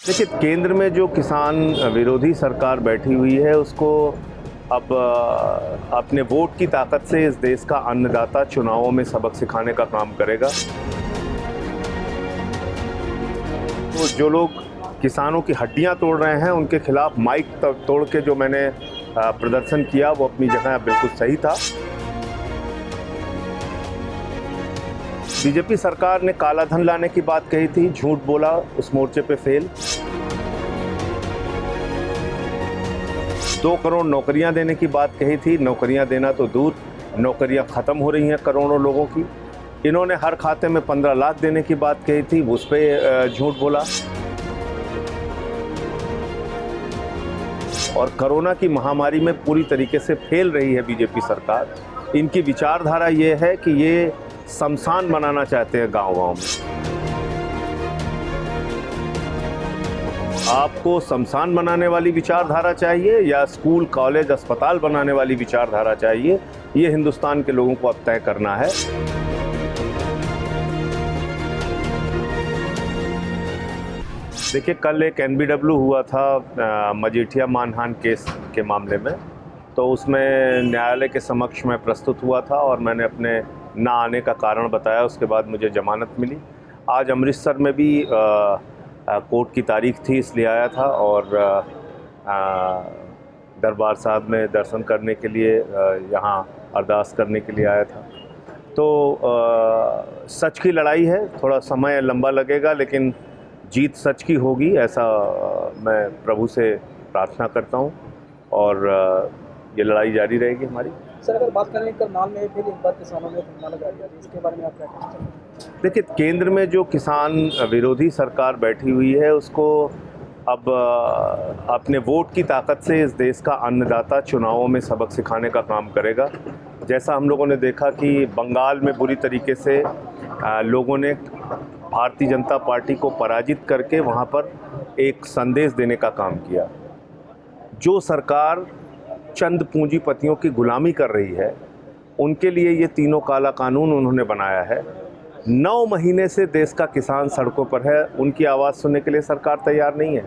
देखिए, केंद्र में जो किसान विरोधी सरकार बैठी हुई है उसको अब अपने वोट की ताकत से इस देश का अन्नदाता चुनावों में सबक सिखाने का काम करेगा। तो जो लोग किसानों की हड्डियां तोड़ रहे हैं उनके खिलाफ माइक तोड़ के जो मैंने प्रदर्शन किया वो अपनी जगह बिल्कुल सही था। बीजेपी सरकार ने काला धन लाने की बात कही थी, झूठ बोला, उस मोर्चे पे फेल। 2 करोड़ नौकरियां देने की बात कही थी, नौकरियां देना तो दूर, नौकरियां खत्म हो रही हैं करोड़ों लोगों की। इन्होंने हर खाते में 15 लाख देने की बात कही थी, उस पे झूठ बोला। और कोरोना की महामारी में पूरी तरीके से फेल रही है बीजेपी सरकार। इनकी विचारधारा ये है कि ये शमशान बनाना चाहते हैं गांव-गांव में। आपको शमशान बनाने वाली विचारधारा चाहिए या स्कूल, कॉलेज, अस्पताल बनाने वाली विचारधारा चाहिए, ये हिंदुस्तान के लोगों को अब तय करना है। देखिए, कल एक NBW हुआ था मजीठिया मानहान केस के मामले में, तो उसमें न्यायालय के समक्ष मैं प्रस्तुत हुआ था और मैंने अपने ना आने का कारण बताया। उसके बाद मुझे जमानत मिली। आज अमृतसर में भी कोर्ट की तारीख थी, इसलिए आया था और दरबार साहब में दर्शन करने के लिए, यहाँ अरदास करने के लिए आया था। तो सच की लड़ाई है, थोड़ा समय लंबा लगेगा लेकिन जीत सच की होगी, ऐसा मैं प्रभु से प्रार्थना करता हूँ और ये लड़ाई जारी रहेगी हमारी। सर, अगर बात करें करनाल में फिर एक बार किसानों ने धरना लगा दिया, इसके बारे में आप क्या कहना चाहेंगे? देखिए, केंद्र में जो किसान विरोधी सरकार बैठी हुई है उसको अब अपने वोट की ताकत से इस देश का अन्नदाता चुनावों में सबक सिखाने का काम करेगा। जैसा हम लोगों ने देखा कि बंगाल में बुरी तरीके से लोगों ने भारतीय जनता पार्टी को पराजित करके वहाँ पर एक संदेश देने का काम किया। जो सरकार चंद पूंजीपतियों की गुलामी कर रही है उनके लिए ये तीनों काला कानून उन्होंने बनाया है। 9 महीने से देश का किसान सड़कों पर है, उनकी आवाज़ सुनने के लिए सरकार तैयार नहीं है।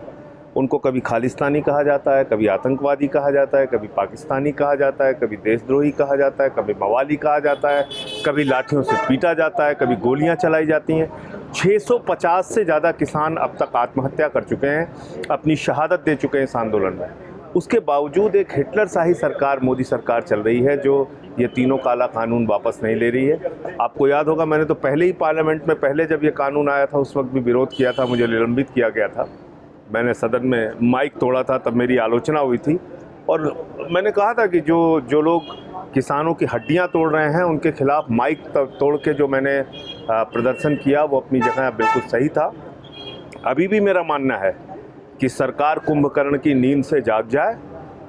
उनको कभी खालिस्तानी कहा जाता है, कभी आतंकवादी कहा जाता है, कभी पाकिस्तानी कहा जाता है, कभी देशद्रोही कहा जाता है, कभी मवाली कहा जाता है, कभी लाठियों से पीटा जाता है, कभी गोलियां चलाई जाती हैं। 650 से ज़्यादा किसान अब तक आत्महत्या कर चुके हैं, अपनी शहादत दे चुके हैं इस आंदोलन में। उसके बावजूद एक हिटलरशाही सरकार, मोदी सरकार चल रही है जो ये तीनों काला कानून वापस नहीं ले रही है। आपको याद होगा, मैंने तो पहले ही पार्लियामेंट में, पहले जब ये कानून आया था उस वक्त भी विरोध किया था, मुझे निलंबित किया गया था। मैंने सदन में माइक तोड़ा था, तब मेरी आलोचना हुई थी और मैंने कहा था कि जो लोग किसानों की हड्डियां तोड़ रहे हैं उनके खिलाफ माइक तोड़ के जो मैंने प्रदर्शन किया वो अपनी जगह बिल्कुल सही था। अभी भी मेरा मानना है कि सरकार कुंभकर्ण की नींद से जाग जाए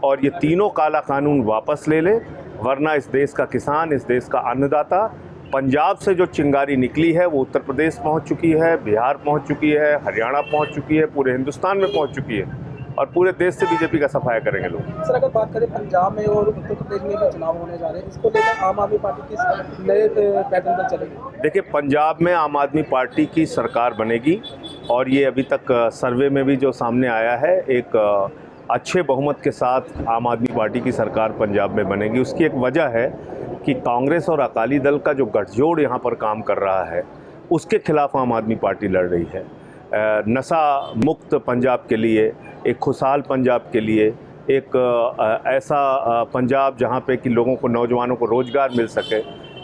और ये तीनों काला कानून वापस ले ले, वरना इस देश का किसान, इस देश का अन्नदाता, पंजाब से जो चिंगारी निकली है वो उत्तर प्रदेश पहुंच चुकी है, बिहार पहुंच चुकी है, हरियाणा पहुंच चुकी है, पूरे हिंदुस्तान में पहुंच चुकी है और पूरे देश से बीजेपी का सफाया करेंगे लोग। सर, अगर बात करें पंजाब में और उत्तर प्रदेश में भी चुनाव होने जा रहे हैं, इसको लेकर आम आदमी पार्टी किस नए पैटर्न पर चलेगी? देखिए, पंजाब में आम आदमी पार्टी की सरकार बनेगी और ये अभी तक सर्वे में भी जो सामने आया है, एक अच्छे बहुमत के साथ आम आदमी पार्टी की सरकार पंजाब में बनेगी। उसकी एक वजह है कि कांग्रेस और अकाली दल का जो गठजोड़ यहाँ पर काम कर रहा है उसके खिलाफ आम आदमी पार्टी लड़ रही है। नशा मुक्त पंजाब के लिए, एक खुशहाल पंजाब के लिए, एक ऐसा पंजाब जहाँ पे कि लोगों को, नौजवानों को रोज़गार मिल सके,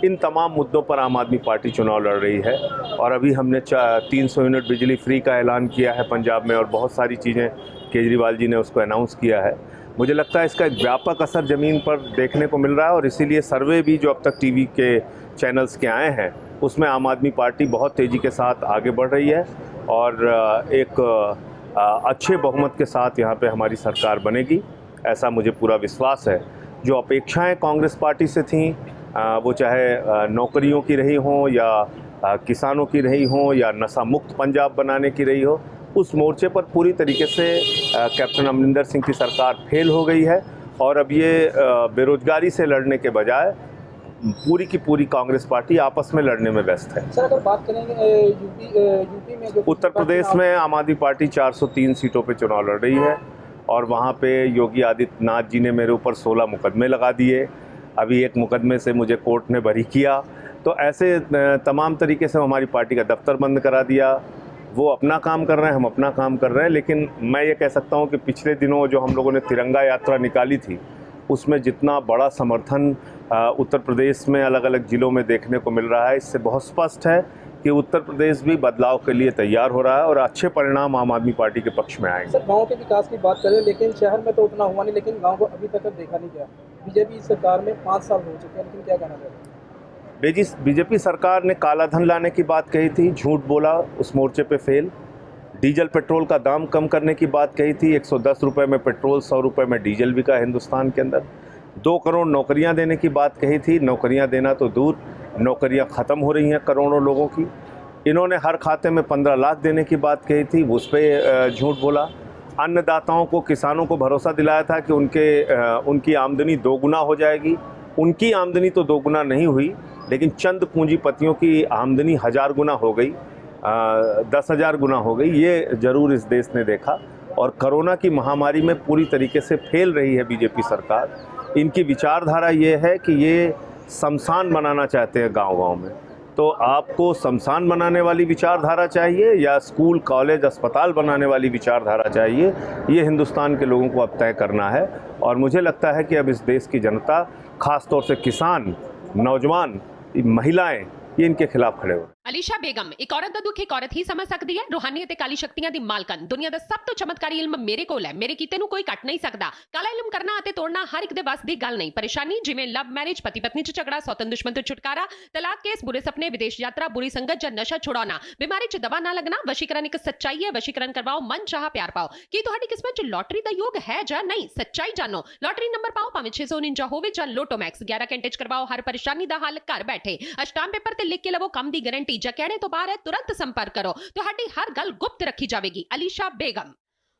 इन तमाम मुद्दों पर आम आदमी पार्टी चुनाव लड़ रही है। और अभी हमने 300 यूनिट बिजली फ्री का ऐलान किया है पंजाब में और बहुत सारी चीज़ें केजरीवाल जी ने उसको अनाउंस किया है। मुझे लगता है इसका एक व्यापक असर ज़मीन पर देखने को मिल रहा है और इसीलिए सर्वे भी जो अब तक टीवी के चैनल्स के आए हैं उसमें आम आदमी पार्टी बहुत तेज़ी के साथ आगे बढ़ रही है और एक अच्छे बहुमत के साथ यहाँ पे हमारी सरकार बनेगी, ऐसा मुझे पूरा विश्वास है। जो अपेक्षाएं कांग्रेस पार्टी से थीं, वो चाहे नौकरियों की रही हों या किसानों की रही हों या नशा मुक्त पंजाब बनाने की रही हो, उस मोर्चे पर पूरी तरीके से कैप्टन अमरिंदर सिंह की सरकार फेल हो गई है और अब ये बेरोजगारी से लड़ने के बजाय पूरी की पूरी कांग्रेस पार्टी आपस में लड़ने में व्यस्त है। सर अगर बात करेंगे यूपी में जो उत्तर प्रदेश में आम आदमी पार्टी 403 सीटों पे चुनाव लड़ रही है और वहाँ पे योगी आदित्यनाथ जी ने मेरे ऊपर 16 मुकदमे लगा दिए। अभी एक मुकदमे से मुझे कोर्ट ने बरी किया। तो ऐसे तमाम तरीके से हमारी पार्टी का दफ्तर बंद करा दिया। वो अपना काम कर रहे हैं, हम अपना काम कर रहे हैं। लेकिन मैं ये कह सकता हूँ कि पिछले दिनों जो हम लोगों ने तिरंगा यात्रा निकाली थी, उसमें जितना बड़ा समर्थन उत्तर प्रदेश में अलग अलग ज़िलों में देखने को मिल रहा है, इससे बहुत स्पष्ट है कि उत्तर प्रदेश भी बदलाव के लिए तैयार हो रहा है और अच्छे परिणाम आम आदमी पार्टी के पक्ष में आएंगे। सर गांव के विकास की बात करें, लेकिन शहर में तो उतना हुआ नहीं, लेकिन गांव को अभी तक देखा नहीं गया। बीजेपी सरकार में 5 साल हो चुके हैं, लेकिन क्या कहना चाहिए? बीजेपी सरकार ने काला धन लाने की बात कही थी, झूठ बोला, उस मोर्चे पे फेल। डीजल पेट्रोल का दाम कम करने की बात कही थी, 110 रुपये में पेट्रोल, 100 रुपये में डीजल बिका हिंदुस्तान के अंदर। 2 करोड़ नौकरियां देने की बात कही थी, नौकरियां देना तो दूर, नौकरियां ख़त्म हो रही हैं करोड़ों लोगों की। इन्होंने हर खाते में 15 लाख देने की बात कही थी, उस पर झूठ बोला। अन्नदाताओं को, किसानों को भरोसा दिलाया था कि उनकी आमदनी दोगुना हो जाएगी। उनकी आमदनी तो दोगुना नहीं हुई, लेकिन चंद पूंजीपतियों की आमदनी 1000 गुना हो गई, 10,000 गुना हो गई। ये ज़रूर इस देश ने देखा। और कोरोना की महामारी में पूरी तरीके से फेल रही है बीजेपी सरकार। इनकी विचारधारा ये है कि ये शमशान बनाना चाहते हैं गांव-गांव में। तो आपको शमशान बनाने वाली विचारधारा चाहिए या स्कूल, कॉलेज, अस्पताल बनाने वाली विचारधारा चाहिए, ये हिंदुस्तान के लोगों को अब तय करना है। और मुझे लगता है कि अब इस देश की जनता, ख़ास तौर से किसान, नौजवान, महिलाएं, ये इनके खिलाफ खड़े हो। ਅਲੀਸ਼ਾ ਬੇਗਮ ਇੱਕ ਔਰਤ ਦਾ ਦੁੱਖ ਇੱਕ ਔਰਤ ਹੀ ਸਮਝ ਸਕਦੀ ਹੈ। ਰੂਹਾਨੀਅਤ ਤੇ ਕਾਲੀ ਸ਼ਕਤੀਆਂ ਦੀ ਮਾਲਕਨ, ਦੁਨੀਆ ਦਾ ਸਭ ਤੋਂ ਚਮਤਕਾਰੀ ਇਲਮ ਮੇਰੇ ਕੋਲ ਹੈ। ਮੇਰੇ ਕੀਤੇ ਨੂੰ ਕੋਈ ਕੱਟ ਨਹੀਂ ਸਕਦਾ। ਕਾਲਾ ਇਲਮ ਕਰਨਾ ਅਤੇ ਤੋੜਨਾ ਹਰ ਇੱਕ ਦੇ ਵੱਸ ਦੀ ਗੱਲ ਨਹੀਂ। ਪਰੇਸ਼ਾਨੀ ਜਿਵੇਂ ਲਵ ਮੈਰਿਜ, ਪਤੀ ਪਤਨੀ 'ਚ ਝਗੜਾ, ਸੌਤਨ ਦੁਸ਼ਮਣ ਤੋਂ ਛੁਟਕਾਰਾ, ਤਲਾਕ ਕੇਸ, ਬੁਰੇ ਸੁਪਨੇ, ਵਿਦੇਸ਼ ਯਾਤਰਾ, ਬੁਰੀ ਸੰਗਤ ਜਾਂ ਨਸ਼ਾ ਛੁਡਾਉਣਾ, ਬਿਮਾਰੀ 'ਚ ਦਵਾ ਨਾ ਲੱਗਣਾ। ਵਸ਼ੀਕਰਨ ਇੱਕ ਸੱਚਾਈ ਹੈ। ਵਸ਼ੀਕਰਨ ਕਰਵਾਓ, ਮਨ ਚਾਹਾ ਪਿਆਰ ਪਾਓ। ਕੀ ਤੁਹਾਡੀ ਕਿਸਮਤ 'ਚ ਲੋਟਰੀ ਦਾ ਯੋਗ ਹੈ ਜਾਂ ਨਹੀਂ? ਸੱਚਾਈ ਜਾਣੋ। ਲੋਟਰੀ ਨੰਬਰ ਪਾਓ, ਭਾਵੇਂ 649 ਹੋਵੇ ਜਾਂ ਲੋਟੋ ਮੈਕਸ। 11 ਘੰਟੇ 'ਚ ਕਰਵਾਓ ਹਰ ਪਰੇਸ਼ਾਨੀ ਦਾ ਹੱਲ ਘਰ ਬੈਠੇ। ਅਸ਼ਟਾਮ ਪੇਪਰ ਤੇ ਲਿਖ ਕੇ ਲਵੋ ਕੰਮ ਦੀ ਗਾਰੰਟੀ। ਜਾਂ ਕਹਿਣੇ ਤੋਂ ਬਾਹਰ तुरंत संपर्क करो, ਤੁਹਾਡੀ ਹਰ ਗੱਲ ਗੁਪਤ ਰੱਖੀ ਜਾਵੇਗੀ। ਅਲੀਸ਼ਾ ਬੇਗਮ।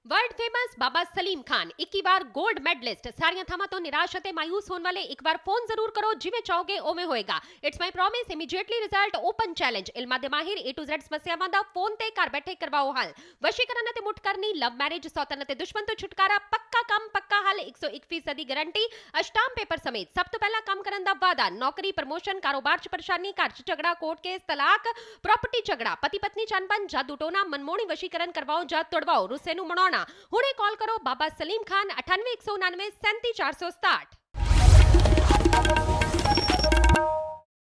वर्ल्ड फेमस बाबा सलीम खान 21 ਵਾਰ 골ਡ ਮੈਡਲਿਸਟ। ਸਾਰੀਆਂ ਥਾਵਾਂ ਤੋਂ ਨਿਰਾਸ਼ ਅਤੇ ਮਾਇੂਸ ਹੋਣ ਵਾਲੇ ਇੱਕ ਵਾਰ ਫੋਨ ਜ਼ਰੂਰ ਕਰੋ, ਜਿਵੇਂ ਚਾਹੋਗੇ ਉਵੇਂ ਹੋਏਗਾ। It's my promise, immediately result, open challenge. ਇਲਮਾਂ ਦੇ ਮਾਹਿਰ A to Z ਸਮੱਸਿਆਵਾਂ ਦਾ ਫੋਨ ਤੇ ਘਰ ਬੈਠੇ ਕਰਵਾਓ ਹੱਲ। ਵਸ਼ੀਕਰਨ ਅਤੇ ਮੁੱਠ ਕਰਨੀ, ਲਵ ਮੈਰਿਜ, ਸੌਤਨ ਅਤੇ ਦੁਸ਼ਮਣ ਤੋਂ ਛੁਟਕਾਰਾ, ਪੱਕਾ ਕੰਮ, ਪੱਕਾ ਹੱਲ, 101% ਦੀ ਗਾਰੰਟੀ, ਅਸ਼ਟਾਮ ਪੇਪਰ ਸਮੇਤ। ਸਭ ਤੋਂ ਪਹਿਲਾਂ ਕੰਮ ਕਰਨ ਦਾ ਵਾਅਦਾ, ਨੌਕਰੀ, ਪ੍ਰਮੋਸ਼ਨ, ਕਾਰੋਬਾਰ 'ਚ ਪਰੇਸ਼ਾਨੀ, ਘਰ 'ਚ ਝਗੜਾ, ਕੋਰਟ ਕੇਸ, ਤਲਾਕ, ਪ੍ਰਾਪਰਟੀ ਝਗੜਾ, ਪਤੀ ਪਤਨੀ 'ਚ ਅਣਬਣ, ਜਾਦੂ ਟੋਨਾ, ਮਨਮੋਹਣੀ ਵਸ਼ੀਕਰਨ ਕਰਵਾਓ ਜਾਂ ਤੁੜਵਾਓ, ਰੁੱਸੇ ਨੂੰ ਮਨਾਉਣਾ। ਹੁਣੇ ਕਾਲ करो बाबा सलीम खान 98 199 37 467।